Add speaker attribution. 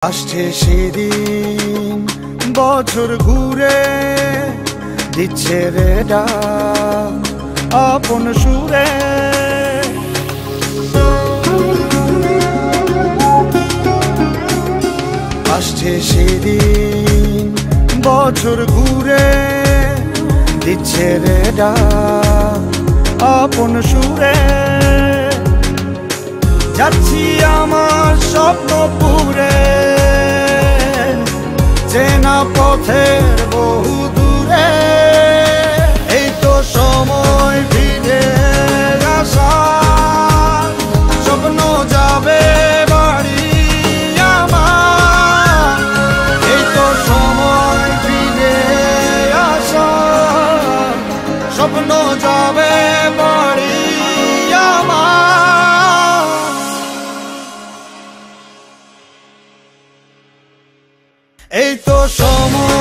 Speaker 1: আসছে সেদিন বছর ঘুরে দিচ্ছে রে ডাক আপন সুরে। আসছে সেদিন বছর ঘুরে দিচ্ছে রে ডাক আপন সুরে। যাচ্ছি আমার স্বপ্ন পুরে চেনা পথের বহু দূরে। এই তো সময় ফিরে আসার, স্বপ্ন যাবে বাড়ি আমার। এই তো সময় ফিরে আসার, স্বপ্ন যাবে বাড়ি আমার। এই তো সময়